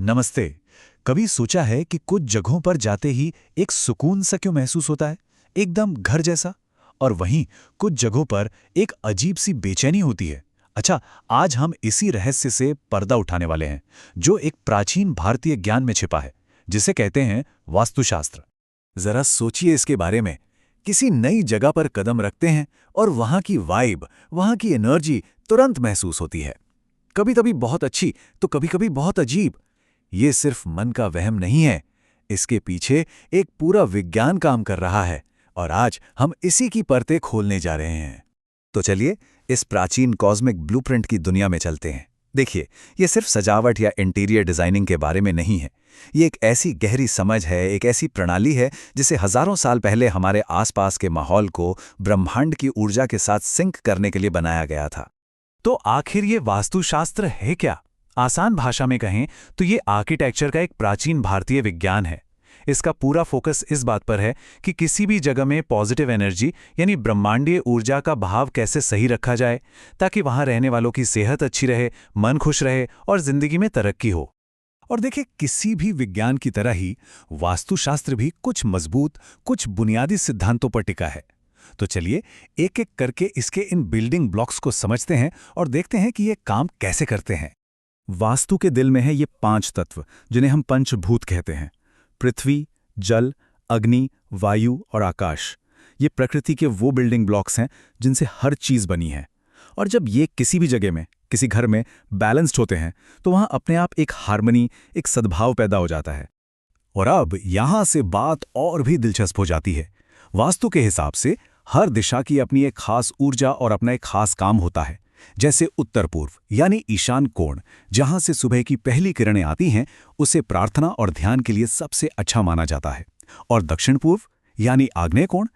नमस्ते। कभी सोचा है कि कुछ जगहों पर जाते ही एक सुकून सा क्यों महसूस होता है, एकदम घर जैसा। और वहीं कुछ जगहों पर एक अजीब सी बेचैनी होती है। अच्छा, आज हम इसी रहस्य से पर्दा उठाने वाले हैं, जो एक प्राचीन भारतीय ज्ञान में छिपा है, जिसे कहते हैं वास्तुशास्त्र। जरा सोचिए इसके बारे में। किसी नई जगह पर कदम रखते हैं और वहां की वाइब, वहां की एनर्जी तुरंत महसूस होती है। कभी कभी बहुत अच्छी, तो कभी कभी बहुत अजीब। ये सिर्फ मन का वहम नहीं है, इसके पीछे एक पूरा विज्ञान काम कर रहा है, और आज हम इसी की परतें खोलने जा रहे हैं। तो चलिए इस प्राचीन कॉस्मिक ब्लूप्रिंट की दुनिया में चलते हैं। देखिए, ये सिर्फ सजावट या इंटीरियर डिजाइनिंग के बारे में नहीं है। ये एक ऐसी गहरी समझ है, एक ऐसी प्रणाली है जिसे हजारों साल पहले हमारे आसपास के माहौल को ब्रह्मांड की ऊर्जा के साथ सिंक करने के लिए बनाया गया था। तो आखिर ये वास्तुशास्त्र है क्या? आसान भाषा में कहें तो ये आर्किटेक्चर का एक प्राचीन भारतीय विज्ञान है। इसका पूरा फोकस इस बात पर है कि किसी भी जगह में पॉजिटिव एनर्जी यानी ब्रह्मांडीय ऊर्जा का भाव कैसे सही रखा जाए, ताकि वहां रहने वालों की सेहत अच्छी रहे, मन खुश रहे और जिंदगी में तरक्की हो। और देखिए, किसी भी विज्ञान की तरह ही वास्तुशास्त्र भी कुछ मजबूत, कुछ बुनियादी सिद्धांतों पर टिका है। तो चलिए एक एक करके इसके इन बिल्डिंग ब्लॉक्स को समझते हैं और देखते हैं कि ये काम कैसे करते हैं। वास्तु के दिल में है ये 5 तत्व, जिन्हें हम पंचभूत कहते हैं: पृथ्वी, जल, अग्नि, वायु और आकाश। ये प्रकृति के वो बिल्डिंग ब्लॉक्स हैं जिनसे हर चीज बनी है। और जब ये किसी भी जगह में, किसी घर में बैलेंस्ड होते हैं, तो वहां अपने आप एक हार्मनी, एक सद्भाव पैदा हो जाता है। और अब यहां से बात और भी दिलचस्प हो जाती है। वास्तु के हिसाब से हर दिशा की अपनी एक खास ऊर्जा और अपना एक खास काम होता है। जैसे उत्तर पूर्व यानी ईशान कोण, जहां से सुबह की पहली किरणें आती हैं, उसे प्रार्थना और ध्यान के लिए सबसे अच्छा माना जाता है। और दक्षिण पूर्व यानी आग्नेय कोण,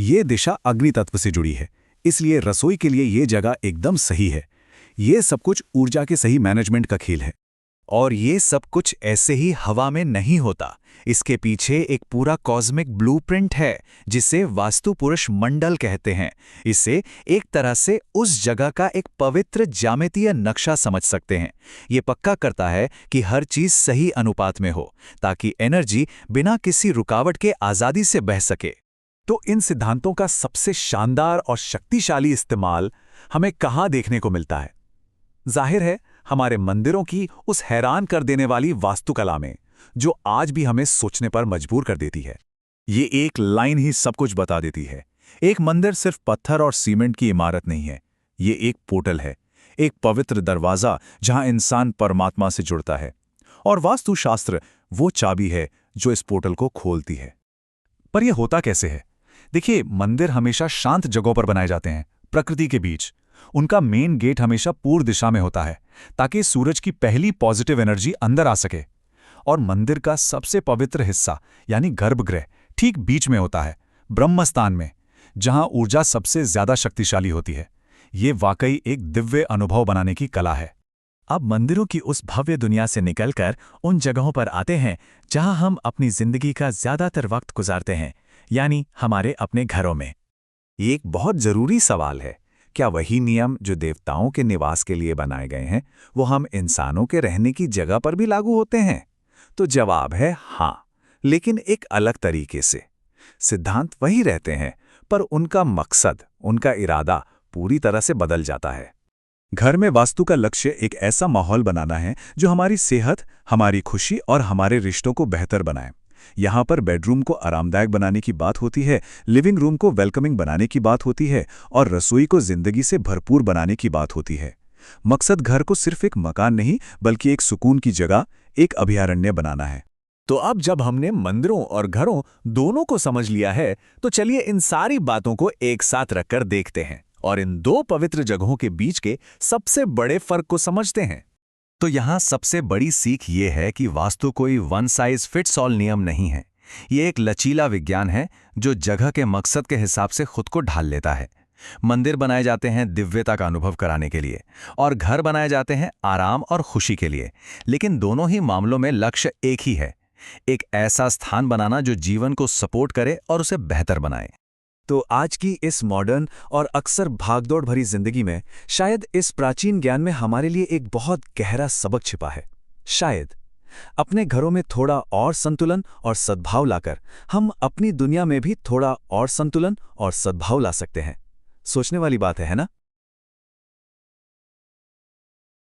ये दिशा अग्नि तत्व से जुड़ी है, इसलिए रसोई के लिए ये जगह एकदम सही है। ये सब कुछ ऊर्जा के सही मैनेजमेंट का खेल है। और ये सब कुछ ऐसे ही हवा में नहीं होता। इसके पीछे एक पूरा कॉस्मिक ब्लूप्रिंट है, जिसे वास्तु पुरुष मंडल कहते हैं। इसे एक तरह से उस जगह का एक पवित्र ज्यामितीय नक्शा समझ सकते हैं। ये पक्का करता है कि हर चीज सही अनुपात में हो, ताकि एनर्जी बिना किसी रुकावट के आजादी से बह सके। तो इन सिद्धांतों का सबसे शानदार और शक्तिशाली इस्तेमाल हमें कहाँ देखने को मिलता है? जाहिर है, हमारे मंदिरों की उस हैरान कर देने वाली वास्तुकला में, जो आज भी हमें सोचने पर मजबूर कर देती है। ये एक लाइन ही सब कुछ बता देती है। एक मंदिर सिर्फ पत्थर और सीमेंट की इमारत नहीं है, ये एक पोर्टल है, एक पवित्र दरवाजा जहां इंसान परमात्मा से जुड़ता है। और वास्तुशास्त्र वो चाबी है जो इस पोर्टल को खोलती है। पर यह होता कैसे है? देखिए, मंदिर हमेशा शांत जगहों पर बनाए जाते हैं, प्रकृति के बीच। उनका मेन गेट हमेशा पूर्व दिशा में होता है, ताकि सूरज की पहली पॉजिटिव एनर्जी अंदर आ सके। और मंदिर का सबसे पवित्र हिस्सा यानी गर्भगृह ठीक बीच में होता है, ब्रह्मस्थान में, जहां ऊर्जा सबसे ज्यादा शक्तिशाली होती है। ये वाकई एक दिव्य अनुभव बनाने की कला है। अब मंदिरों की उस भव्य दुनिया से निकलकर उन जगहों पर आते हैं जहां हम अपनी जिंदगी का ज्यादातर वक्त गुजारते हैं, यानी हमारे अपने घरों में। ये एक बहुत जरूरी सवाल है। क्या वही नियम जो देवताओं के निवास के लिए बनाए गए हैं, वो हम इंसानों के रहने की जगह पर भी लागू होते हैं? तो जवाब है हाँ, लेकिन एक अलग तरीके से। सिद्धांत वही रहते हैं, पर उनका मकसद, उनका इरादा पूरी तरह से बदल जाता है। घर में वास्तु का लक्ष्य एक ऐसा माहौल बनाना है जो हमारी सेहत, हमारी खुशी और हमारे रिश्तों को बेहतर बनाए। यहाँ पर बेडरूम को आरामदायक बनाने की बात होती है, लिविंग रूम को वेलकमिंग बनाने की बात होती है, और रसोई को जिंदगी से भरपूर बनाने की बात होती है। मकसद घर को सिर्फ एक मकान नहीं, बल्कि एक सुकून की जगह, एक अभयारण्य बनाना है। तो अब जब हमने मंदिरों और घरों दोनों को समझ लिया है, तो चलिए इन सारी बातों को एक साथ रखकर देखते हैं और इन दो पवित्र जगहों के बीच के सबसे बड़े फर्क को समझते हैं। तो यहाँ सबसे बड़ी सीख ये है कि वास्तु कोई वन साइज फिट्स ऑल नियम नहीं है। ये एक लचीला विज्ञान है जो जगह के मकसद के हिसाब से खुद को ढाल लेता है। मंदिर बनाए जाते हैं दिव्यता का अनुभव कराने के लिए, और घर बनाए जाते हैं आराम और खुशी के लिए। लेकिन दोनों ही मामलों में लक्ष्य एक ही है, एक ऐसा स्थान बनाना जो जीवन को सपोर्ट करे और उसे बेहतर बनाए। तो आज की इस मॉडर्न और अक्सर भागदौड़ भरी जिंदगी में शायद इस प्राचीन ज्ञान में हमारे लिए एक बहुत गहरा सबक छिपा है। शायद अपने घरों में थोड़ा और संतुलन और सद्भाव लाकर हम अपनी दुनिया में भी थोड़ा और संतुलन और सद्भाव ला सकते हैं। सोचने वाली बात है ना?